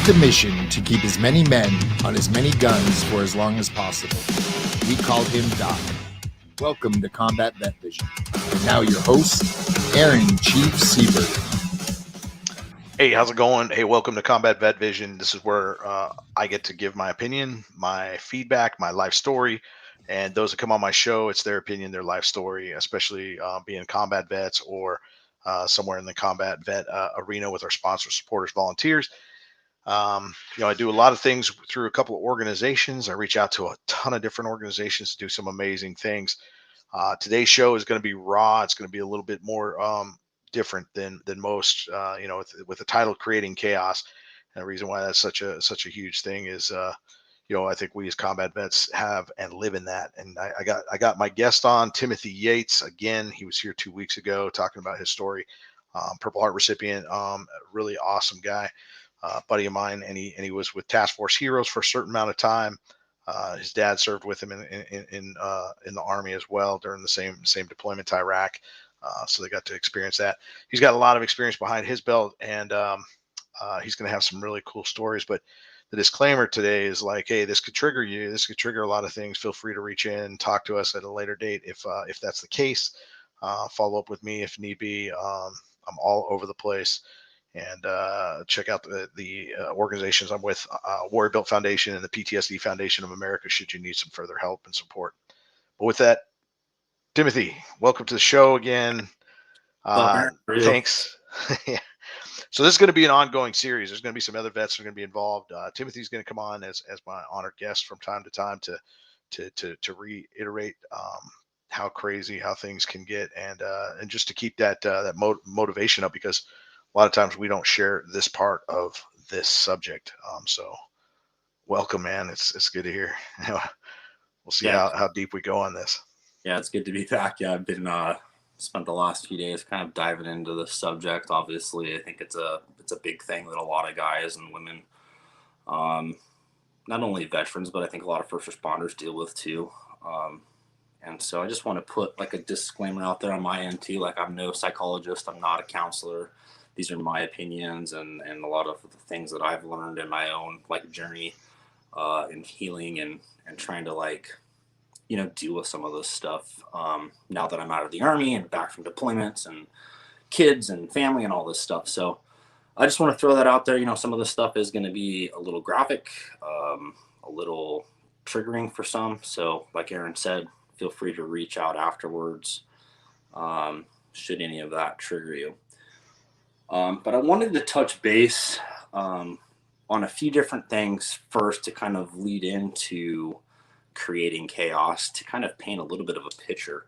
with the mission to keep as many men on as many guns for as long as possible. We called him Doc. Welcome to Combat Vet Vision. And now your host, Aaron Chief Seabird. Hey, how's it going? Hey, welcome to Combat Vet Vision. This is where I get to give my opinion, my feedback, my life story. And those that come on my show, it's their opinion, their life story, especially being combat vets or somewhere in the combat vet arena with our sponsors, supporters, volunteers. I do a lot of things through a couple of organizations. I reach out to a ton of different organizations to do some amazing things. Today's show is going to be raw. It's going to be a little bit more different than most. With the title "Creating Chaos," and the reason why that's such a huge thing is, I think we as combat vets have and live in that. And I got my guest on, Timothy Yates. Again, he was here 2 weeks ago talking about his story. Purple Heart recipient, really awesome guy, buddy of mine, and he was with Task Force Heroes for a certain amount of time. His dad served with him in the Army as well during the same deployment to Iraq. So they got to experience that. He's got a lot of experience behind his belt, and he's going to have some really cool stories. But the disclaimer today is like, hey, this could trigger you. This could trigger a lot of things. Feel free to reach in, talk to us at a later date if that's the case. Follow up with me if need be. I'm all over the place. And check out the organizations I'm with, Warrior Built Foundation and the PTSD Foundation of America, should you need some further help and support. But with that, Timothy, welcome to the show again. Thanks. Yeah. So this is going to be an ongoing series. There's going to be some other vets that are going to be involved. Timothy's going to come on as my honored guest from time to time to reiterate how crazy how things can get, and just to keep that motivation up, because a lot of times we don't share this part of this subject. So welcome, man. It's good to hear. We'll see how deep we go on this. Yeah, it's good to be back. Yeah, I've been spent the last few days kind of diving into the subject. Obviously, I think it's a big thing that a lot of guys and women, not only veterans, but I think a lot of first responders deal with too. And so I just want to put like a disclaimer out there on my end too. Like, I'm no psychologist. I'm not a counselor. These are my opinions and a lot of the things that I've learned in my own journey in healing and trying to deal with some of this stuff now that I'm out of the Army and back from deployments and kids and family and all this stuff. So I just want to throw that out there. Some of this stuff is going to be a little graphic, a little triggering for some. So like Aaron said, feel free to reach out afterwards should any of that trigger you. But I wanted to touch base on a few different things first to kind of lead into creating chaos, to kind of paint a little bit of a picture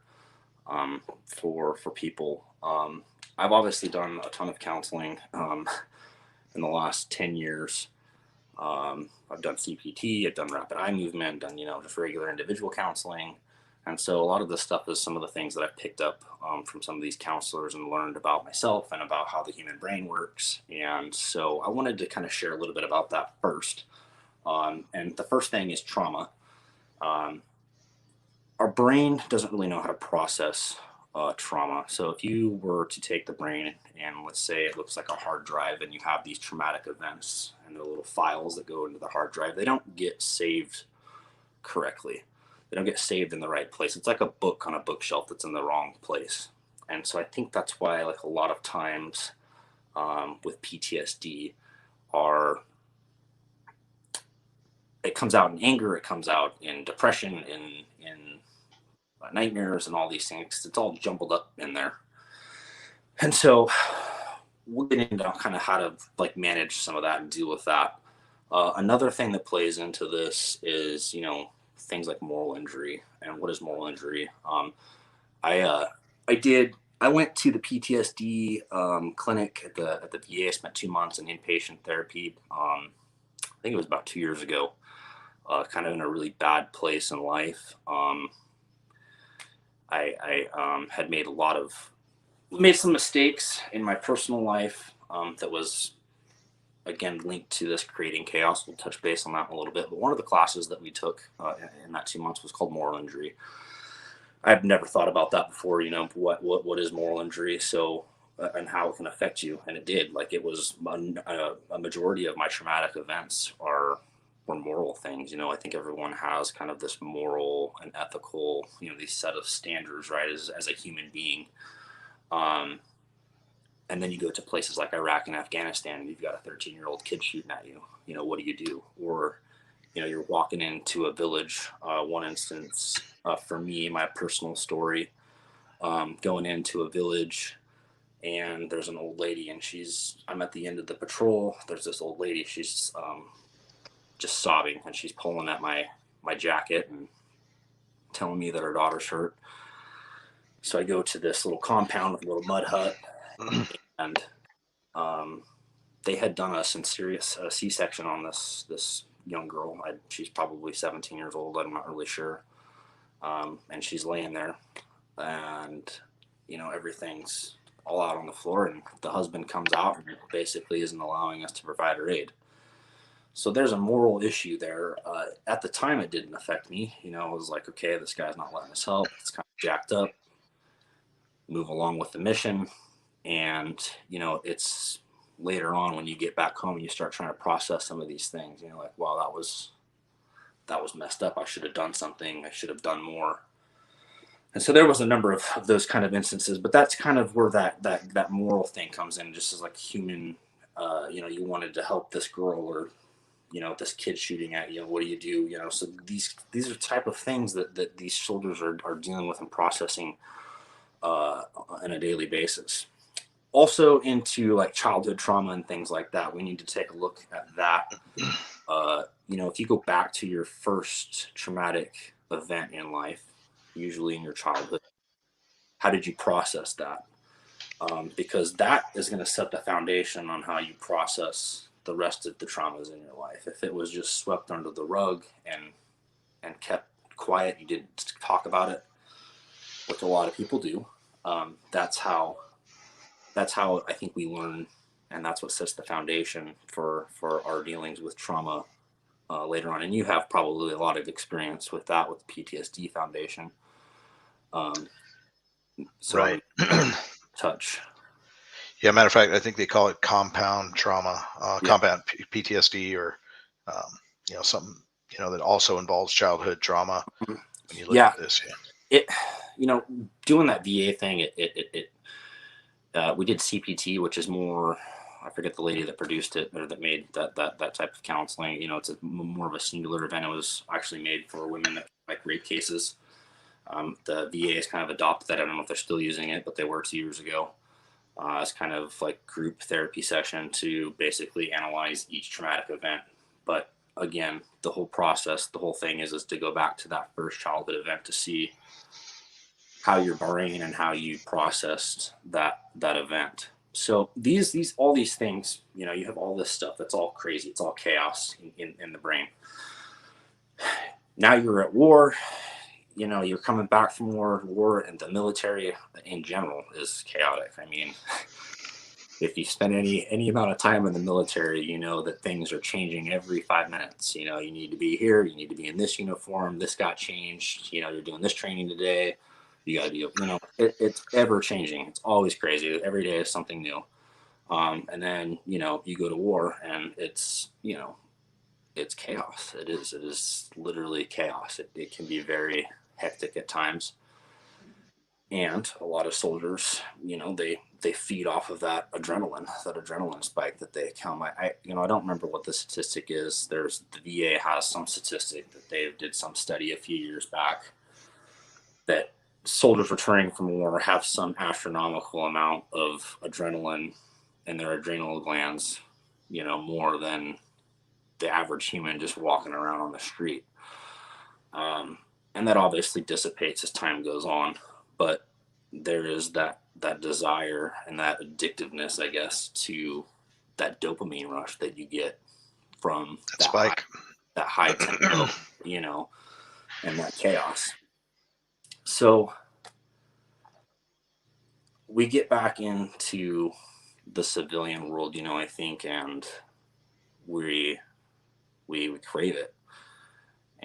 for people. I've obviously done a ton of counseling in the last 10 years. I've done CPT, I've done rapid eye movement, done, just regular individual counseling. And so a lot of this stuff is some of the things that I've picked up from some of these counselors and learned about myself and about how the human brain works. And so I wanted to kind of share a little bit about that first. And the first thing is trauma. Our brain doesn't really know how to process trauma. So if you were to take the brain and let's say it looks like a hard drive and you have these traumatic events and the little files that go into the hard drive, they don't get saved correctly. They don't get saved in the right place. It's like a book on a bookshelf that's in the wrong place. And so I think that's why a lot of times with PTSD it comes out in anger, it comes out in depression, in nightmares and all these things. It's all jumbled up in there. And so we'll get into kind of how to manage some of that and deal with that. Another thing that plays into this is, things like moral injury. And what is moral injury? I went to the PTSD clinic at the VA. I spent 2 months in inpatient therapy. I think it was about 2 years ago. Kind of in a really bad place in life. I had made some mistakes in my personal life that was, again, linked to this creating chaos. We'll touch base on that in a little bit. But one of the classes that we took in that 2 months was called moral injury. I've never thought about that before. What is moral injury? So and how it can affect you. And it did. Like, it was a majority of my traumatic events were moral things. You know, I think everyone has kind of this moral and ethical, you know, these set of standards, right, as a human being. Um, and then you go to places like Iraq and Afghanistan, and you've got a 13-year-old kid shooting at you. You know, what do you do? Or, you know, you're walking into a village. One instance, for me, my personal story, going into a village, and there's an old lady, and I'm at the end of the patrol. There's this old lady. She's just sobbing, and she's pulling at my jacket and telling me that her daughter's hurt. So I go to this little compound with a little mud hut, and they had done a serious C-section on this young girl. She's probably 17 years old. I'm not really sure. And she's laying there, and, you know, everything's all out on the floor, and the husband comes out and basically isn't allowing us to provide her aid. So there's a moral issue there. At the time, it didn't affect me. You know, it was like, okay, this guy's not letting us help. It's kind of jacked up. Move along with the mission. And, you know, it's later on when you get back home and you start trying to process some of these things, you know, like, wow, that was messed up. I should have done something. I should have done more. And so there was a number of those kind of instances, but that's kind of where that moral thing comes in, just as like human, you know, you wanted to help this girl, or, you know, this kid shooting at you, what do? You know, so these are type of things that these soldiers are dealing with and processing on a daily basis. Also into like childhood trauma and things like that. We need to take a look at that. You know, if you go back to your first traumatic event in life, usually in your childhood, how did you process that? Because that is going to set the foundation on how you process the rest of the traumas in your life. If it was just swept under the rug and kept quiet, you didn't talk about it, which a lot of people do. That's how I think we learn, and that's what sets the foundation for our dealings with trauma later on. And you have probably a lot of experience with that, with the PTSD Foundation. So Right. touch. Yeah, matter of fact, I think they call it compound trauma, compound PTSD, or you know, something, you know, that also involves childhood trauma. When you look at this, it, you know, doing that VA thing, we did CPT, which is more, I forget the lady that produced it or that made that type of counseling. You know, it's more of a singular event. It was actually made for women that like rape cases. The VA has kind of adopted that. I don't know if they're still using it, but they were 2 years ago. As kind of like group therapy session to basically analyze each traumatic event. But again, the whole process, the whole thing is to go back to that first childhood event to see how your brain and how you processed that event. So all these things, you know, you have all this stuff that's all crazy. It's all chaos in the brain. Now you're at war. You know, you're coming back from war, and the military in general is chaotic. I mean, if you spend any amount of time in the military, you know that things are changing every 5 minutes. You know, you need to be here, you need to be in this uniform, this got changed, you know, you're doing this training today, you got to be, you know, it's ever changing. It's always crazy. Every day is something new. And then, you know, you go to war, and it's, you know, it's chaos. It is literally chaos. It can be very hectic at times, and a lot of soldiers, you know, they feed off of that adrenaline spike that they come. I you know, I don't remember what the statistic is. The VA has some statistic that they did some study a few years back that soldiers returning from war have some astronomical amount of adrenaline in their adrenal glands, you know, more than the average human just walking around on the street. And that obviously dissipates as time goes on, but there is that desire and that addictiveness, I guess, to that dopamine rush that you get from that spike, that high tempo, you know, and that chaos. So we get back into the civilian world, you know, I think, and we crave it.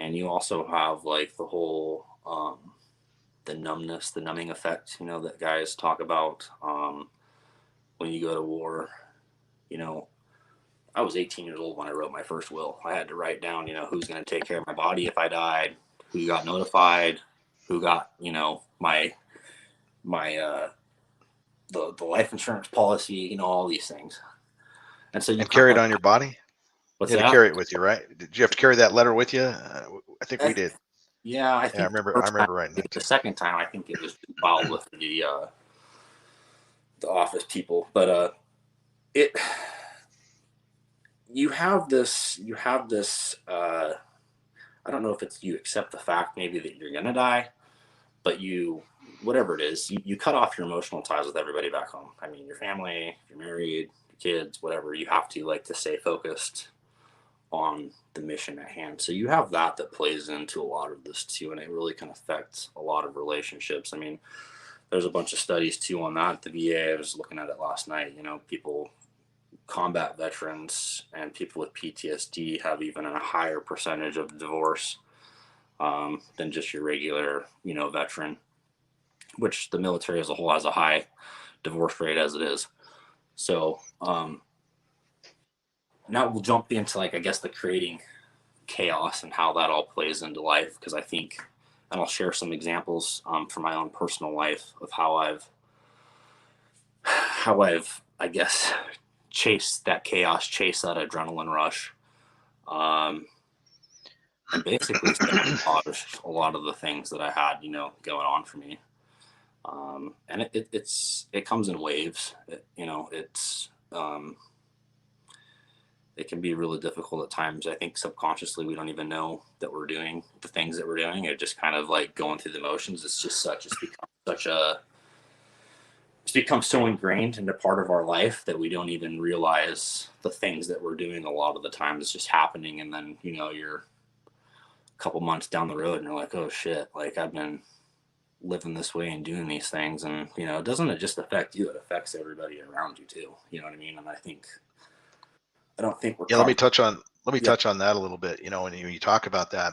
And you also have like the whole the numbing effect, you know, that guys talk about. when you go to war. You know, I was 18 years old when I wrote my first will. I had to write down, who's going to take care of my body if I died, who got notified, who got, my the life insurance policy, all these things. And so you And carry it kind of, on your body. what's You had to that? carry it with you, right? Did you have to carry that letter with you? I think we did. Yeah, I Yeah, I think the remember. I first time, remember writing that the too. second time, I think it was filed with the office people, but it you have this I don't know if it's you accept the fact maybe that you're gonna die, but whatever it is, you cut off your emotional ties with everybody back home. I mean, your family, if you're married, your kids, whatever. You have to stay focused on the mission at hand. So you have that plays into a lot of this too, and it really can affect a lot of relationships. I mean, there's a bunch of studies too on that. The VA, I was looking at it last night. People, combat veterans and people with PTSD have even a higher percentage of divorce than just your regular, veteran, which the military as a whole has a high divorce rate as it is. So now we'll jump into I guess the creating chaos and how that all plays into life, because I think, and I'll share some examples from my own personal life of how I've I guess chased that chaos, chased that adrenaline rush, and basically sabotaged a lot of the things that I had, going on for me. And it comes in waves. It can be really difficult at times. I think subconsciously we don't even know that we're doing the things that we're doing. It just kind of like going through the motions. It's become so ingrained into part of our life that we don't even realize the things that we're doing a lot of the time. It's just happening, and then you're a couple months down the road and you're like, oh shit, like I've been living this way and doing these things. And it doesn't just affect you, it affects everybody around you too. You know what I mean? And I don't think we're Yeah, taught. let me Yeah. touch on that a little bit. When you talk about that,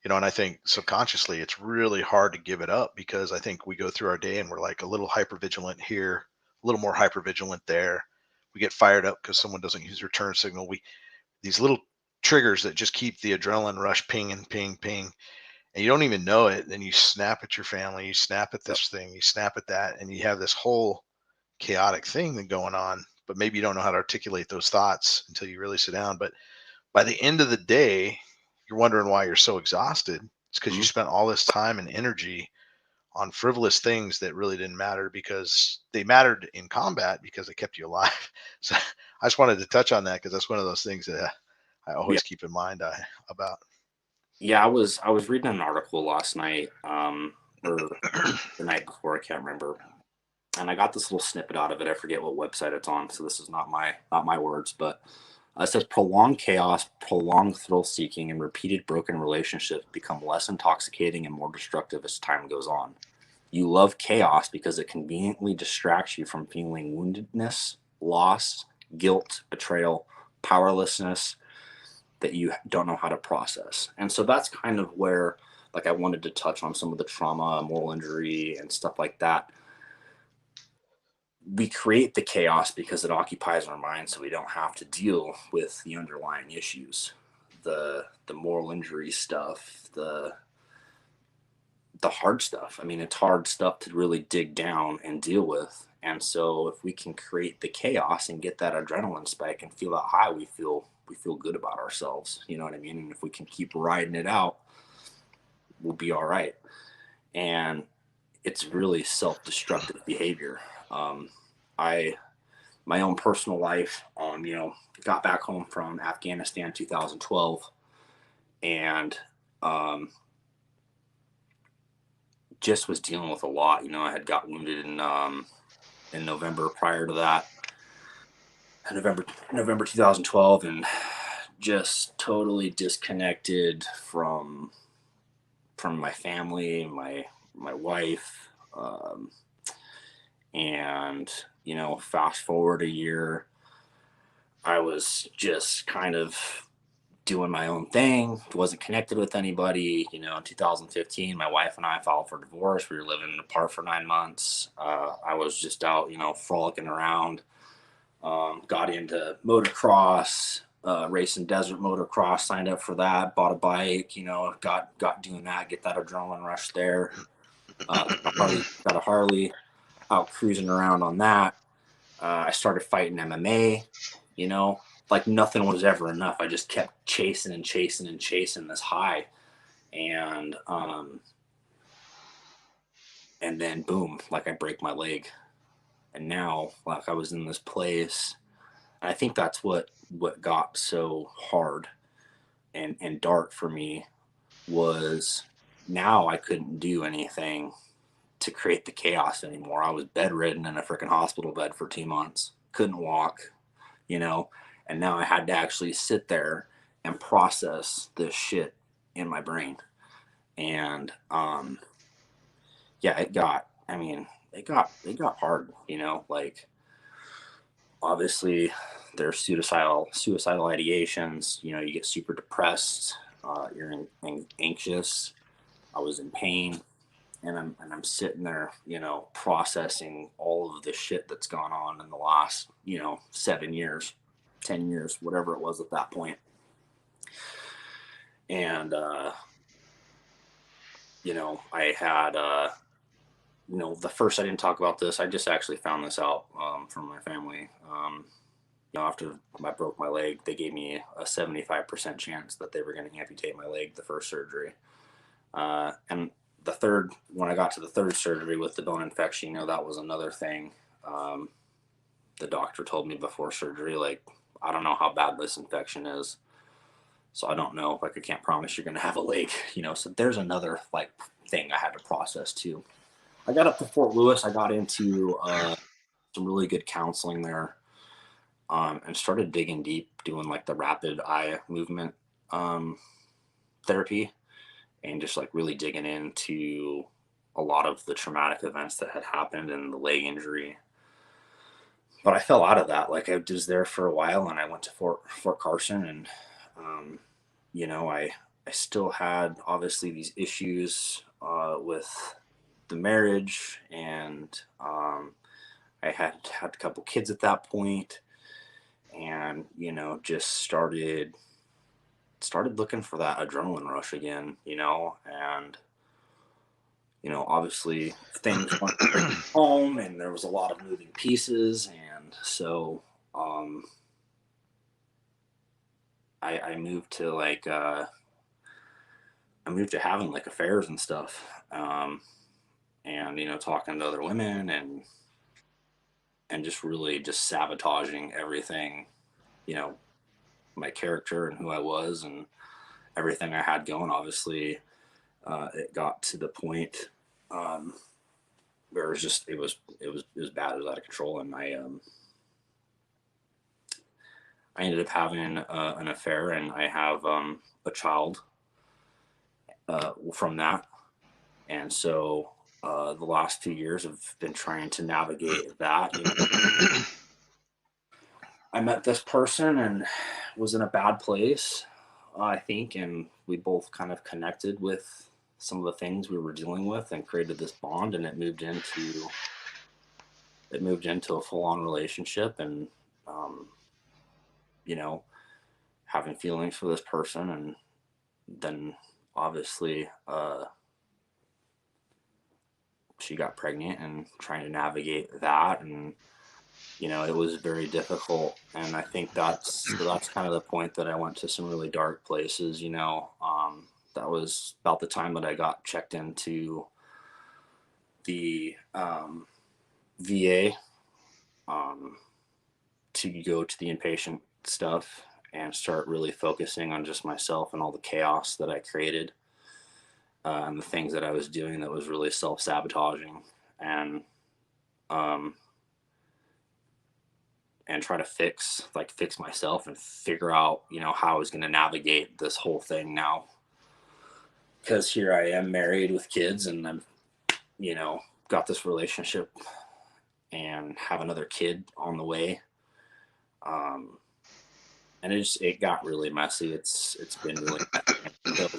and I think subconsciously it's really hard to give it up, because I think we go through our day and we're like a little hyper vigilant here, a little more hyper vigilant there. We get fired up because someone doesn't use return signal. These little triggers that just keep the adrenaline rush ping, and you don't even know it. Then you snap at your family, you snap at Yep. this thing, you snap at that, and you have this whole chaotic thing going on. But maybe you don't know how to articulate those thoughts until you really sit down. But by the end of the day, you're wondering why you're so exhausted. It's because you Mhm. spent all this time and energy on frivolous things that really didn't matter, because they mattered in combat because they kept you alive. So I just wanted to touch on that because that's one of those things that I Yeah. always keep in mind about. Yeah. I was reading an article last night, or the night before, I can't remember. And I got this little snippet out of it. I forget what website it's on, so this is not my words, but it says prolonged chaos, prolonged thrill seeking, and repeated broken relationships become less intoxicating and more destructive as time goes on. You love chaos because it conveniently distracts you from feeling woundedness, loss, guilt, betrayal, powerlessness that you don't know how to process. And so that's kind of where, I wanted to touch on some of the trauma, moral injury, and stuff like that. We create the chaos because it occupies our mind, so we don't have to deal with the underlying issues, the moral injury stuff, the hard stuff. I mean, it's hard stuff to really dig down and deal with. And so if we can create the chaos and get that adrenaline spike and feel that high, we feel good about ourselves. You know what I mean? And if we can keep riding it out, we'll be all right. And it's really self-destructive behavior. I My own personal life, got back home from Afghanistan 2012, and just was dealing with a lot. I had got wounded in November prior to that, November 2012, and just totally disconnected from my family, my wife, and fast forward a year, I was just kind of doing my own thing, wasn't connected with anybody. In 2015, my wife and I filed for divorce. We were living apart for 9 months. I was just out, frolicking around. Got into motocross, racing desert motocross, signed up for that, bought a bike, got doing that, get that adrenaline rush there. Got a Harley, out cruising around on that. I started fighting MMA, like nothing was ever enough. I just kept chasing and chasing and chasing this high. And then boom, like I break my leg. And now like I was in this place. And I think that's what got so hard and dark for me was now I couldn't do anything to create the chaos anymore. I was bedridden in a freaking hospital bed for 2 months, couldn't walk, and now I had to actually sit there and process this shit in my brain. And yeah, it got hard, like obviously there's suicidal ideations, you get super depressed, you're anxious. I was in pain. And I'm sitting there, processing all of the shit that's gone on in the last, 7 years, 10 years, whatever it was at that point. And, I had, the first, I didn't talk about this. I just actually found this out from my family. After I broke my leg, they gave me a 75% chance that they were going to amputate my leg the first surgery. And when I got to the third surgery with the bone infection, that was another thing. The doctor told me before surgery, like, I don't know how bad this infection is. So I don't know, like, I can't promise you're going to have a leg, so there's another like thing I had to process too. I got up to Fort Lewis. I got into some really good counseling there, and started digging deep, doing like the rapid eye movement therapy. And just like really digging into a lot of the traumatic events that had happened and the leg injury. But I fell out of that. Like I was there for a while and I went to Fort Carson and, I still had obviously these issues with the marriage and I had a couple kids at that point and, just started looking for that adrenaline rush again, and, obviously things went home and there was a lot of moving pieces. And so, I moved to like, having like affairs and stuff. And, talking to other women and just really just sabotaging everything, my character and who I was and everything I had going. Obviously, it got to the point where it was bad. It was out of control, and I ended up having an affair, and I have a child from that. And so the last 2 years I've been trying to navigate that. I met this person and was in a bad place, I think, and we both kind of connected with some of the things we were dealing with and created this bond, and it moved into a full-on relationship. And having feelings for this person, and then obviously she got pregnant and trying to navigate that, and it was very difficult. And I think that's kind of the point that I went to some really dark places. That was about the time that I got checked into the VA to go to the inpatient stuff and start really focusing on just myself and all the chaos that I created and the things that I was doing that was really self-sabotaging, and try to fix myself and figure out, how I was going to navigate this whole thing now. Because here I am married with kids, and I'm, got this relationship and have another kid on the way. and it got really messy. It's been really messy. So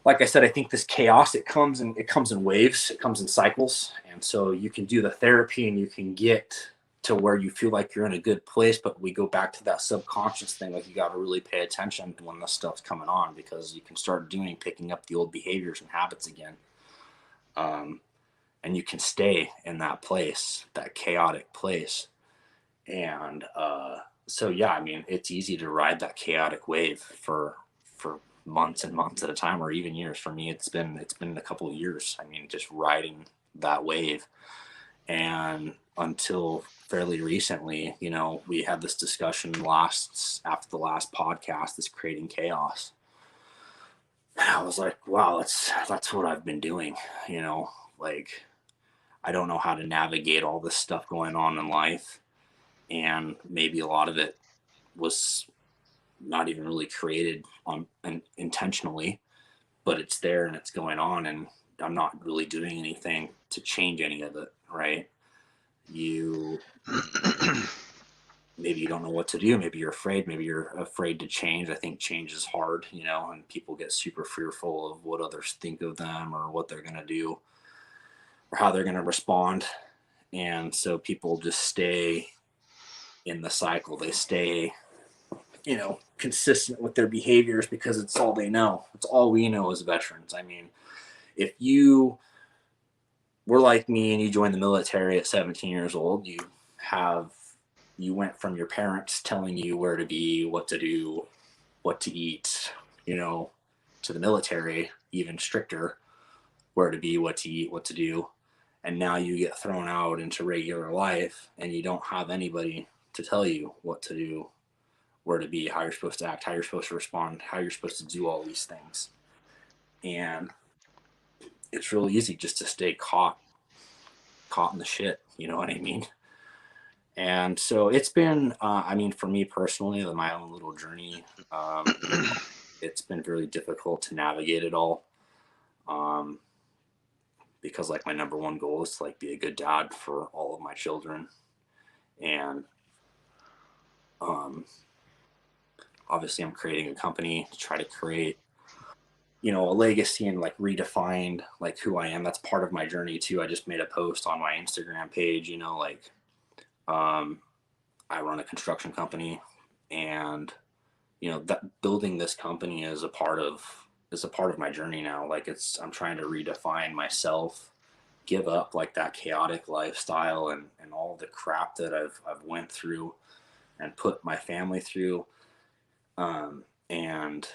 like I said, I think this chaos, it comes in waves, it comes in cycles. And so you can do the therapy and you can get to where you feel like you're in a good place, but we go back to that subconscious thing. Like, you got to really pay attention when this stuff's coming on, because you can start picking up the old behaviors and habits again. And you can stay in that place, that chaotic place. And so, yeah, I mean, it's easy to ride that chaotic wave for months and months at a time, or even years. For me, it's been a couple of years. I mean, just riding that wave. And until fairly recently, you know, we had this discussion after the last podcast, this creating chaos. And I was like, wow, that's what I've been doing. You know, like, I don't know how to navigate all this stuff going on in life. And maybe a lot of it was not even really created intentionally, but it's there and it's going on, and I'm not really doing anything to change any of it. Right? Maybe you don't know what to do. Maybe you're afraid. Maybe you're afraid to change. I think change is hard, you know, and people get super fearful of what others think of them, or what they're going to do, or how they're going to respond. And so people just stay in the cycle. They stay, you know, consistent with their behaviors, because it's all they know. It's all we know as veterans. I mean, if you were like me and you joined the military at 17 years old, you went from your parents telling you where to be, what to do, what to eat, you know, to the military, even stricter, where to be, what to eat, what to do. And now you get thrown out into regular life, and you don't have anybody to tell you what to do, where to be, how you're supposed to act, how you're supposed to respond, how you're supposed to do all these things. And it's really easy just to stay caught in the shit, you know what I mean? And so it's been, I mean, for me personally, my own little journey, it's been really difficult to navigate it all. Because, like, my number one goal is to, like, be a good dad for all of my children. And obviously I'm creating a company to try to create, you know, a legacy, and, like, redefine, like, who I am. That's part of my journey too. I just made a post on my Instagram page, you know, like, I run a construction company, and, you know, that building this company is a part of my journey now. Like, I'm trying to redefine myself, give up, like, that chaotic lifestyle and all the crap that I've went through and put my family through, and,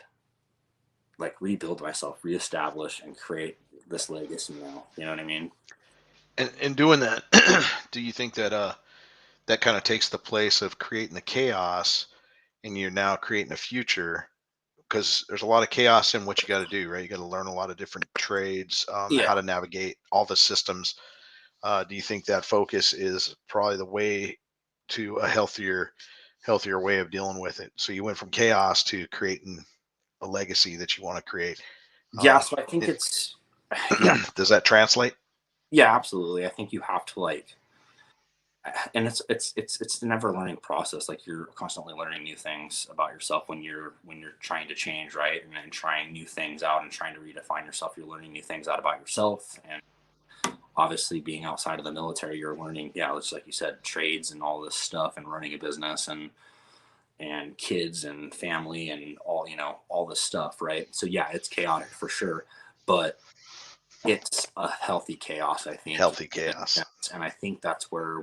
like, rebuild myself, reestablish, and create this legacy now. You know what I mean? And in doing that, do you think that that kind of takes the place of creating the chaos, and you're now creating a future? Because there's a lot of chaos in what you got to do, right? You got to learn a lot of different trades, Yeah. how to navigate all the systems. Do you think that focus is probably the way to a healthier way of dealing with it? So you went from chaos to creating a legacy that you want to create. Yeah. So I think yeah. Does that translate? Yeah, absolutely. I think you have to, like, and it's a never learning process. Like, you're constantly learning new things about yourself when you're trying to change, right? And then trying new things out and trying to redefine yourself. You're learning new things out about yourself. And obviously, being outside of the military, you're learning, yeah, it's like you said, trades and all this stuff, and running a business, and kids and family, and all, you know, all this stuff, right? So yeah, it's chaotic for sure, but it's a healthy chaos, I think. Healthy chaos. And I think that's where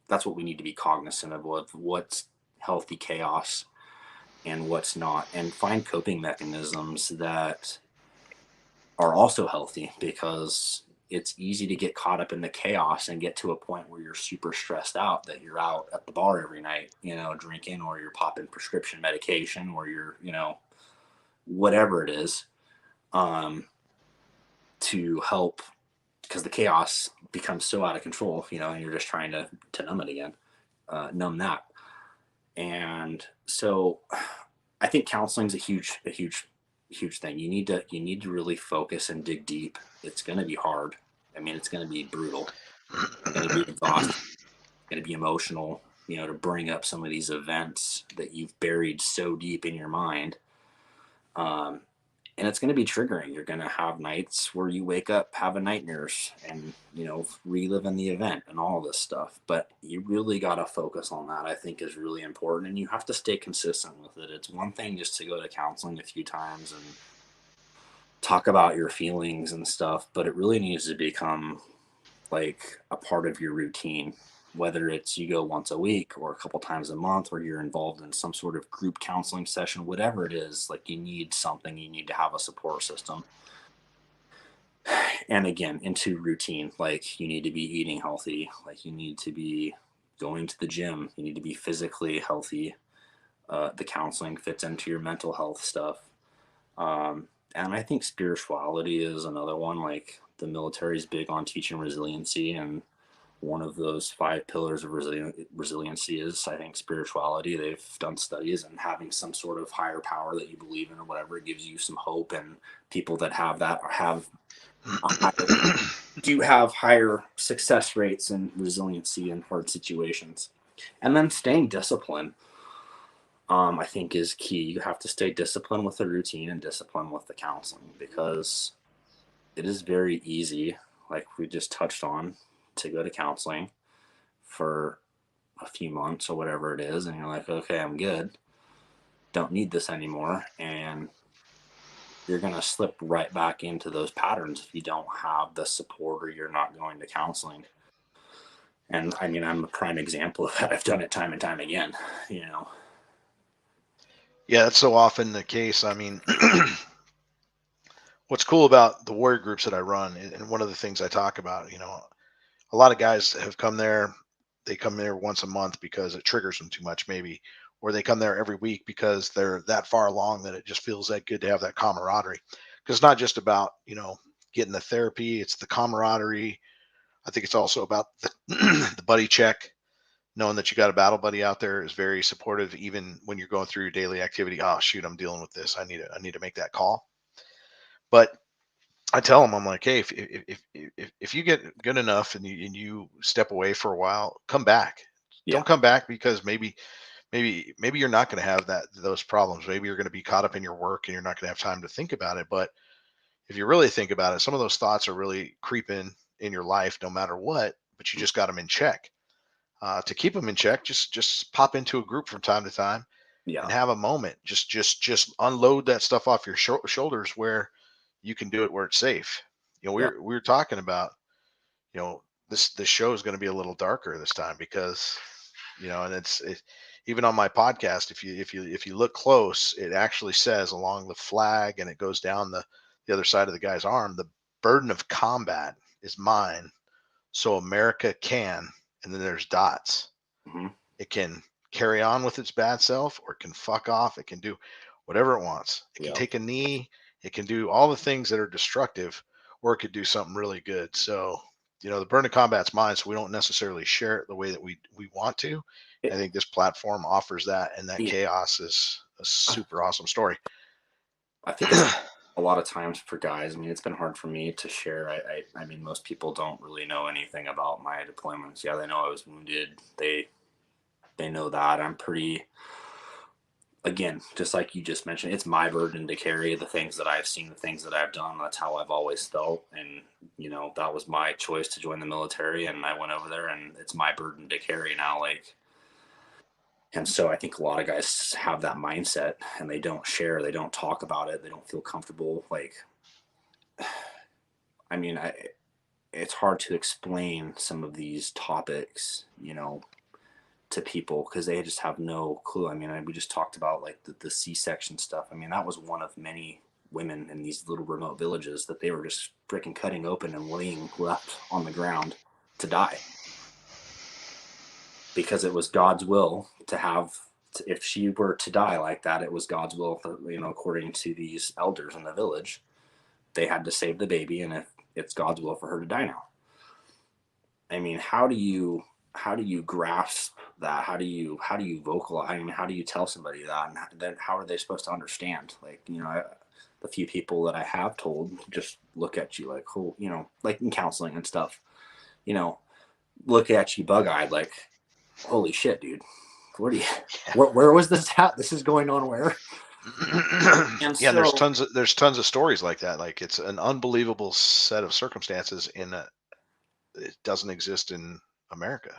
that's what we need to be cognizant of what's healthy chaos and what's not, and find coping mechanisms that are also healthy, because it's easy to get caught up in the chaos and get to a point where you're super stressed out, that you're out at the bar every night, you know, drinking, or you're popping prescription medication, or you're, you know, whatever it is, to help, because the chaos becomes so out of control, you know, and you're just trying to numb it again, numb that. And so I think counseling is a huge thing. You need to really focus and dig deep. It's going to be hard. I mean, it's going to be brutal. It's going to be exhausting. It's going to be emotional. to bring up some of these events that you've buried so deep in your mind. And it's going to be triggering. You're going to have nights where you wake up having nightmares and, reliving the event and all this stuff. But you really got to focus on that, I think, is really important. And you have to stay consistent with it. It's one thing just to go to counseling a few times and talk about your feelings and stuff, but it really needs to become like a part of your routine, whether it's you go once a week or a couple times a month, or you're involved in some sort of group counseling session, whatever it is. Like, you need to have a support system. And again, into routine, like you need to be eating healthy, like you need to be going to the gym, you need to be physically healthy. The counseling fits into your mental health stuff. And I think spirituality is another one. Like, the military is big on teaching resiliency, and one of those 5 pillars of resiliency is, I think, spirituality. They've done studies, and having some sort of higher power that you believe in or whatever, it gives you some hope. And people that have that do have higher success rates and resiliency in hard situations. And then staying disciplined, I think, is key. You have to stay disciplined with the routine and disciplined with the counseling, because it is very easy, like we just touched on, to go to counseling for a few months or whatever it is, and you're like, okay, I'm good, don't need this anymore. And you're going to slip right back into those patterns if you don't have the support or you're not going to counseling. And I mean, I'm a prime example of that. I've done it time and time again, Yeah, that's so often the case. I mean, what's cool about the warrior groups that I run, and one of the things I talk about, a lot of guys have come there. They come there once a month because it triggers them too much, maybe, or they come there every week because they're that far along that it just feels that good to have that camaraderie. Because it's not just about, getting the therapy, it's the camaraderie. I think it's also about the, the buddy check. Knowing that you got a battle buddy out there is very supportive, even when you're going through your daily activity. Oh shoot, I'm dealing with this. I need to make that call. But I tell them, I'm like, hey, if you get good enough and you step away for a while, come back. Yeah. Don't come back because maybe you're not going to have those problems. Maybe you're going to be caught up in your work and you're not going to have time to think about it. But if you really think about it, some of those thoughts are really creeping in your life, no matter what. But you just got them in check. To keep them in check, just pop into a group from time to time and have a moment. Just unload that stuff off your shoulders where you can do it where it's safe. We were talking about, this show is going to be a little darker this time because, and it's even on my podcast. If you look close, it actually says along the flag, and it goes down the other side of the guy's arm, the burden of combat is mine, so America can. And then there's dots. Mm-hmm. It can carry on with its bad self, or it can fuck off. It can do whatever it wants. It can take a knee. It can do all the things that are destructive, or it could do something really good. So, the burden of combat's mine, so we don't necessarily share it the way that we want to. I think this platform offers that, and that chaos is a super awesome story. I think it's a lot of times for guys, I mean, it's been hard for me to share. I mean, most people don't really know anything about my deployments. Yeah, they know I was wounded. They know that. I'm pretty, again, just like you just mentioned, it's my burden to carry the things that I've seen, the things that I've done. That's how I've always felt. And, that was my choice to join the military, and I went over there, and it's my burden to carry now. And so I think a lot of guys have that mindset, and they don't share, they don't talk about it, they don't feel comfortable. I mean, it's hard to explain some of these topics, to people, because they just have no clue. I mean, we just talked about like the C-section stuff. I mean, that was one of many women in these little remote villages that they were just freaking cutting open and laying left on the ground to die, because it was God's will to have, if she were to die like that, it was God's will, according to these elders in the village, they had to save the baby. And if it's God's will for her to die now, I mean, how do you grasp that? How do you vocalize? I mean, how do you tell somebody that? And then how are they supposed to understand? The few people that I have told just look at you like, oh, like in counseling and stuff, look at you bug-eyed, like, Holy shit, dude. Where do you, where was this at? This is going on where? And Yeah, and so, there's tons of stories like that. Like it's an unbelievable set of circumstances it doesn't exist in America.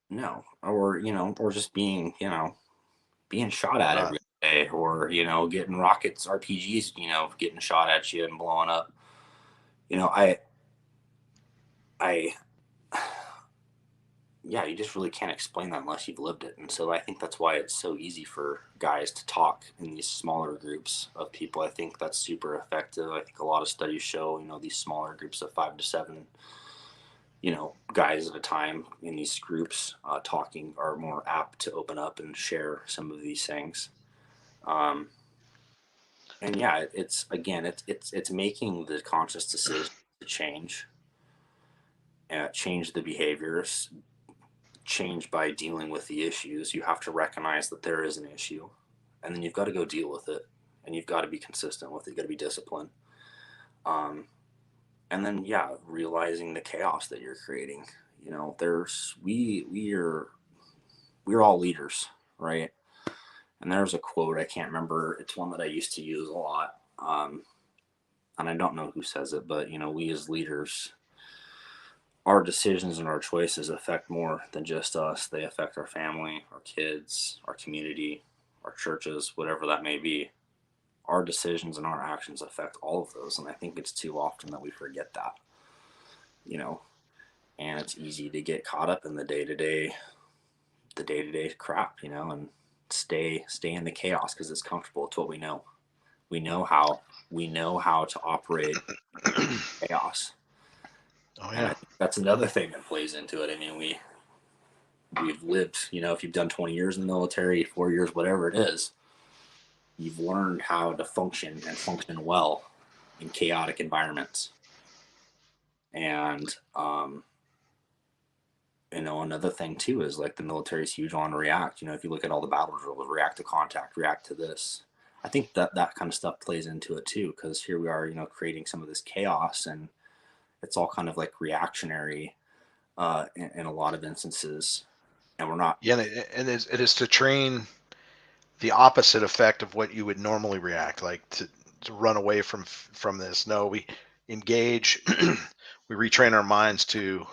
no, or, or just being, being shot at Right. every day, or, getting rockets, RPGs, getting shot at you and blowing up. I, yeah, you just really can't explain that unless you've lived it. And so I think that's why it's so easy for guys to talk in these smaller groups of people. I think that's super effective. I think a lot of studies show, these smaller groups of 5 to 7, guys at a time in these groups talking are more apt to open up and share some of these things. And yeah, it's making the conscious decision to change the behaviors, change by dealing with the issues. You have to recognize that there is an issue, and then you've got to go deal with it, and you've got to be consistent with it. You've got to be disciplined. And then, yeah, realizing the chaos that you're creating. We're all leaders, right? And there's a quote, I can't remember. It's one that I used to use a lot. And I don't know who says it, but we as leaders, our decisions and our choices affect more than just us. They affect our family, our kids, our community, our churches, whatever that may be. Our decisions and our actions affect all of those. And I think it's too often that we forget that, and it's easy to get caught up in the day-to-day crap, and stay in the chaos because it's comfortable. It's what we know. We know how to operate chaos. Oh And I yeah. think that's another thing that plays into it. I mean, we've lived, if you've done 20 years in the military, 4 years, whatever it is, you've learned how to function and function well in chaotic environments. And another thing too is like the military is huge on react. If you look at all the battle drills, react to contact, react to this. I think that kind of stuff plays into it too, because here we are, creating some of this chaos, and it's all kind of like reactionary in a lot of instances, and we're not. Yeah, and it is to train the opposite effect of what you would normally react, like to run away from this. No, we engage, we retrain our minds to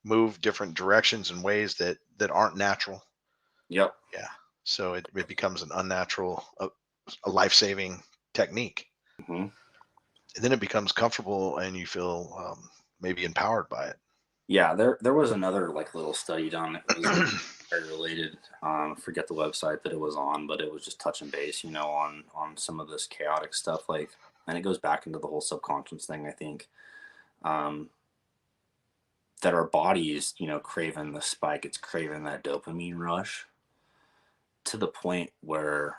move different directions and ways that aren't natural. Yep. Yeah. So it becomes an unnatural, a life-saving technique. Mm-hmm. And then it becomes comfortable and you feel maybe empowered by it. Yeah, there was another like little study done that was very related. Forget the website that it was on, but it was just touching base, on some of this chaotic stuff. Like, and it goes back into the whole subconscious thing. I think that our bodies, craving the spike. It's craving that dopamine rush to the point where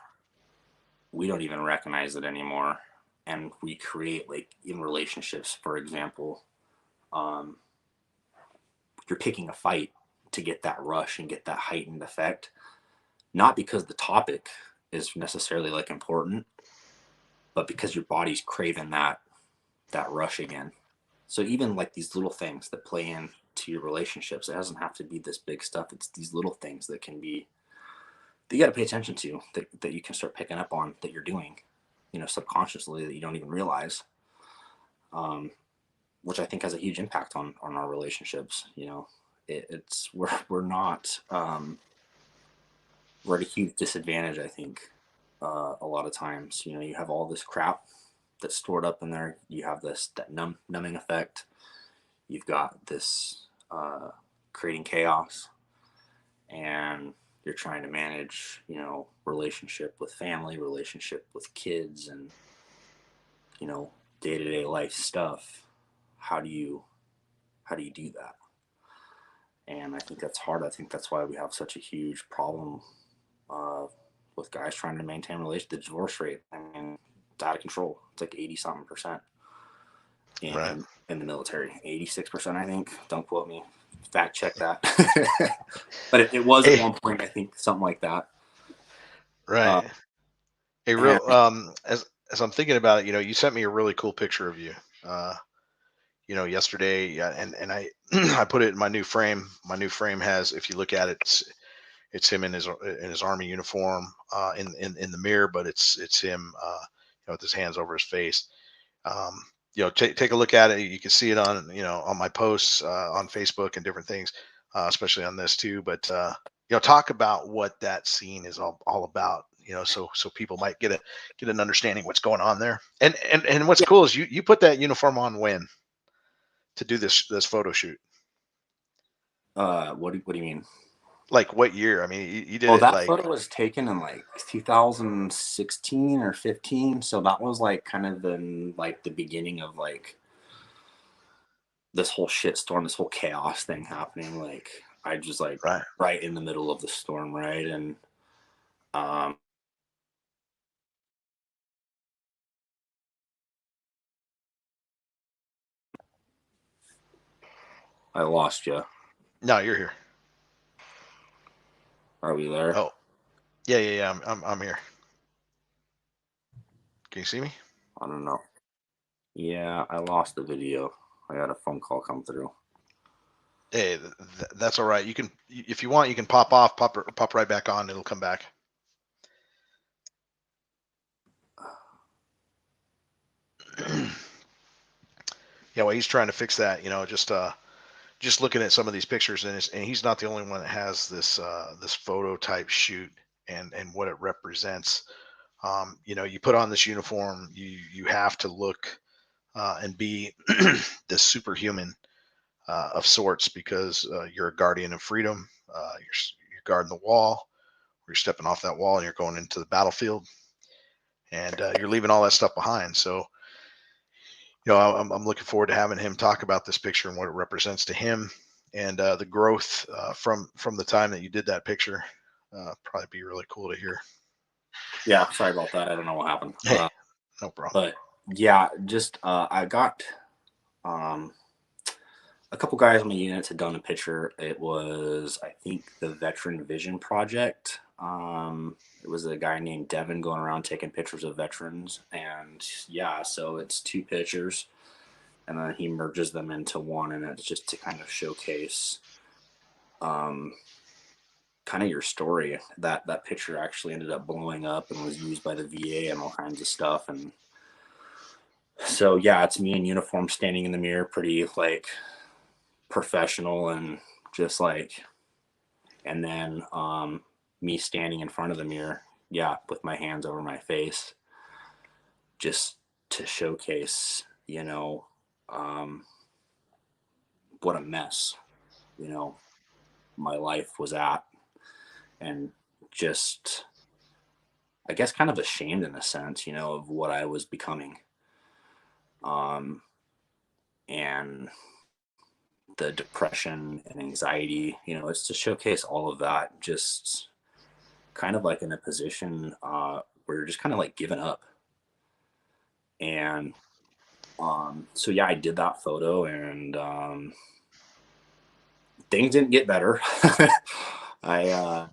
we don't even recognize it anymore, and we create, like, in relationships, for example. You're picking a fight to get that rush and get that heightened effect, not because the topic is necessarily like important, but because your body's craving that rush again. So even like these little things that play into your relationships, it doesn't have to be this big stuff. It's these little things that can be, that you got to pay attention to, that you can start picking up on, that you're doing, subconsciously, that you don't even realize, which I think has a huge impact on our relationships. It's we're not we're at a huge disadvantage, I think, a lot of times. You have all this crap that's stored up in there. You have that numbing effect. You've got this creating chaos, and you're trying to manage, relationship with family, relationship with kids, and day-to-day life stuff. How do you do that? And I think that's hard. I think that's why we have such a huge problem with guys trying to maintain relationships. The divorce rate, I mean, it's out of control. It's like 80-something% Right. in the military. 86%, I think. Don't quote me. Fact check that. But it was at one point, I think, something like that. Right. A real as I'm thinking about it, you sent me a really cool picture of you. Yesterday, yeah, and I I put it in my new frame. My new frame has, if you look at it, it's him in his army uniform in the mirror, but it's him with his hands over his face. Take a look at it. You can see it on on my posts on Facebook and different things, especially on this too. But talk about what that scene is all about. So people might get an understanding what's going on there. And what's cool is you put that uniform on when to do this photo shoot. What do you mean? Like what year? I mean, you did Well, it that like photo was taken in like 2016 or 15. So that was like kind of the beginning of like this whole shitstorm, this whole chaos thing happening. Like I just like right in the middle of the storm, right? And I lost you. No, you're here. Are we there? Oh, yeah. I'm here. Can you see me? I don't know. Yeah, I lost the video. I got a phone call come through. Hey, that's all right. You can, if you want, you can pop off, pop right back on. It'll come back. Yeah, well, he's trying to fix that. Just looking at some of these pictures, and he's not the only one that has this photo type shoot and what it represents. You put on this uniform, you have to look and be this superhuman of sorts, because you're a guardian of freedom. You're guarding the wall. You're stepping off that wall and you're going into the battlefield, and you're leaving all that stuff behind. So, I'm looking forward to having him talk about this picture and what it represents to him, and the growth from the time that you did that picture. Probably be really cool to hear. Yeah, sorry about that. I don't know what happened. Hey, no problem. But yeah, just I got a couple guys on the units had done a picture. It was, I think, the Veteran Vision Project. It was a guy named Devin going around taking pictures of veterans. And yeah, so it's two pictures and then he merges them into one, and it's just to kind of showcase kind of your story. That picture actually ended up blowing up and was used by the VA and all kinds of stuff. And so yeah, it's me in uniform standing in the mirror, pretty like professional and just like, and then me standing in front of the mirror, yeah, with my hands over my face, just to showcase, what a mess, my life was at, and just, I guess, kind of ashamed in a sense, of what I was becoming. And the depression and anxiety, it's to showcase all of that, just kind of like in a position where you're just kind of like giving up. And so yeah, I did that photo, and things didn't get better. I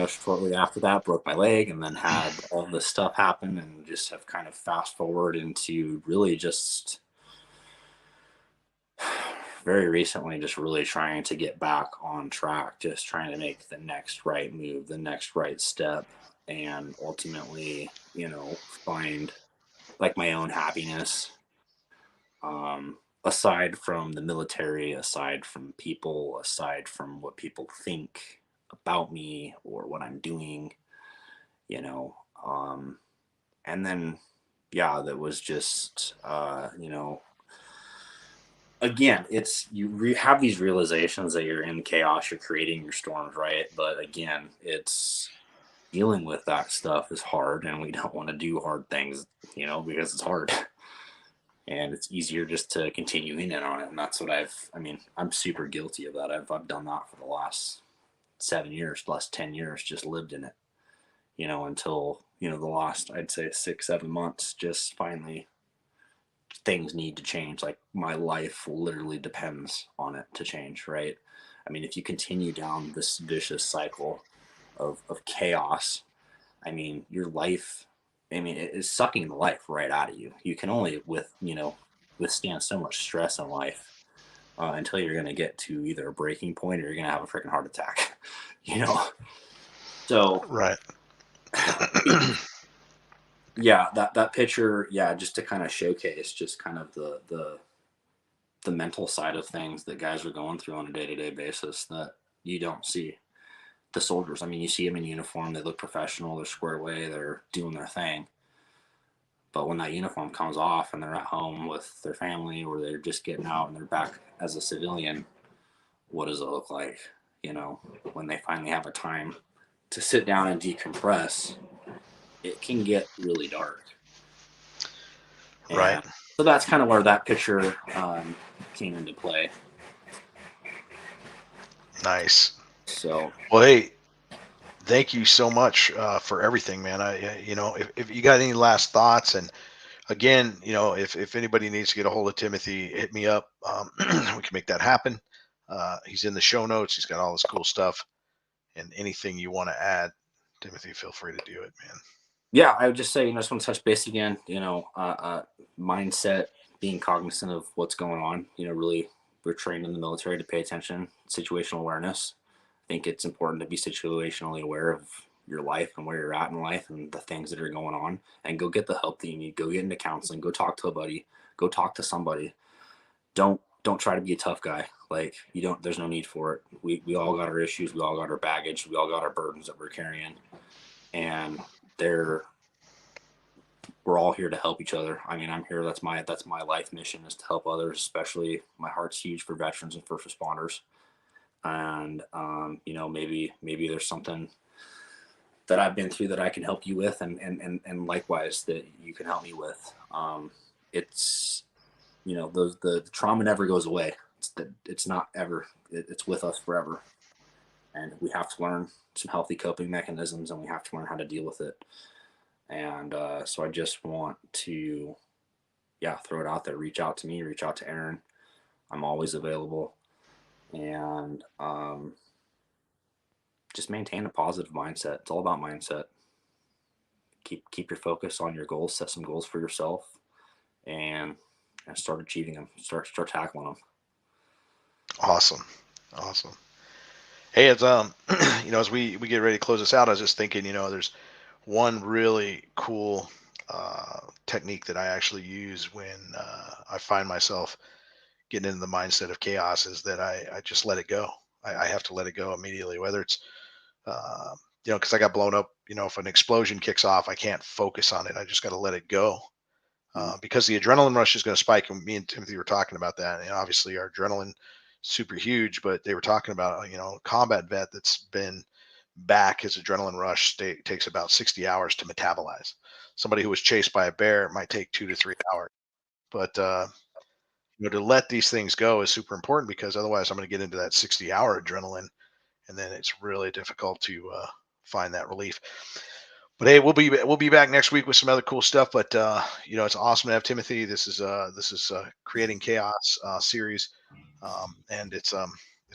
shortly after that broke my leg, and then had all this stuff happen, and just have kind of fast forward into really just very recently just really trying to get back on track, just trying to make the next right move, the next right step, and ultimately, find like my own happiness, aside from the military, aside from people, aside from what people think about me or what I'm doing, and then, yeah, that was just, again, it's you have these realizations that you're in chaos, you're creating your storms, right? But again, it's dealing with that stuff is hard, and we don't want to do hard things, because it's hard. And it's easier just to continue in on it. And that's what I'm super guilty of that. I've done that for the last 7 years, last 10 years, just lived in it, until, the last, I'd say 6-7 months, just finally things need to change. Like my life literally depends on it to change, right? I mean, if you continue down this vicious cycle of chaos, your life, it is sucking the life right out of you. You can only withstand so much stress in life until you're going to get to either a breaking point or you're going to have a freaking heart attack, So Right. yeah, that picture, yeah, just to kind of showcase just kind of the mental side of things that guys are going through on a day-to-day basis that you don't see. The soldiers, I mean, you see them in uniform, they look professional, they're squared away, they're doing their thing. But when that uniform comes off and they're at home with their family, or they're just getting out and they're back as a civilian, what does it look like? You know, when they finally have a time to sit down and decompress, it can get really dark. Right. And so that's kind of where that picture came into play. Nice. So, Well, hey, thank you so much for everything, man. If you got any last thoughts, and again, if anybody needs to get a hold of Timothy, hit me up. We can make that happen. He's in the show notes. He's got all this cool stuff, and anything you want to add, Timothy, feel free to do it, man. yeah, I would just say, I just want to touch base again, mindset, being cognizant of what's going on, really we're trained in the military to pay attention, situational awareness. I think it's important to be situationally aware of your life and where you're at in life and the things that are going on, and go get the help that you need. Go get into counseling, go talk to a buddy, go talk to somebody. Don't try to be a tough guy. Like, there's no need for it. We all got our issues, we all got our baggage, we all got our burdens that we're carrying. And we're all here to help each other. I mean, I'm here. That's my life mission, is to help others. Especially, my heart's huge for veterans and first responders. And maybe there's something that I've been through that I can help you with, and likewise that you can help me with. It's the trauma never goes away. It's not ever. It's with us forever, and we have to learn some healthy coping mechanisms, and we have to learn how to deal with it. And so I just want to, throw it out there. Reach out to me, reach out to Aaron. I'm always available. And just maintain a positive mindset. It's all about mindset. Keep your focus on your goals. Set some goals for yourself, and start achieving them. Start tackling them. Awesome. Hey, it's as we get ready to close this out, I was just thinking, there's one really cool technique that I actually use when I find myself getting into the mindset of chaos, is that I just let it go. I have to let it go immediately, whether it's, because I got blown up, if an explosion kicks off, I can't focus on it. I just got to let it go. Because the adrenaline rush is going to spike. And me and Timothy were talking about that. And obviously our adrenaline super huge, but they were talking about, a combat vet that's been back, his adrenaline rush takes about 60 hours to metabolize. Somebody who was chased by a bear, it might take 2 to 3 hours. But to let these things go is super important, because otherwise I'm going to get into that 60-hour adrenaline, and then it's really difficult to find that relief. But hey, we'll be back next week with some other cool stuff. But it's awesome to have Timothy. This is Creating Chaos series, and it's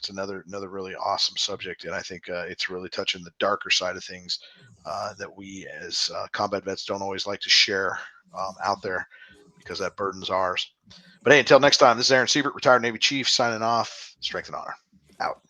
another really awesome subject, and I think it's really touching the darker side of things that we as combat vets don't always like to share out there, because that burden's ours. But hey, until next time, this is Aaron Siebert, retired Navy Chief, signing off. Strength and honor. Out.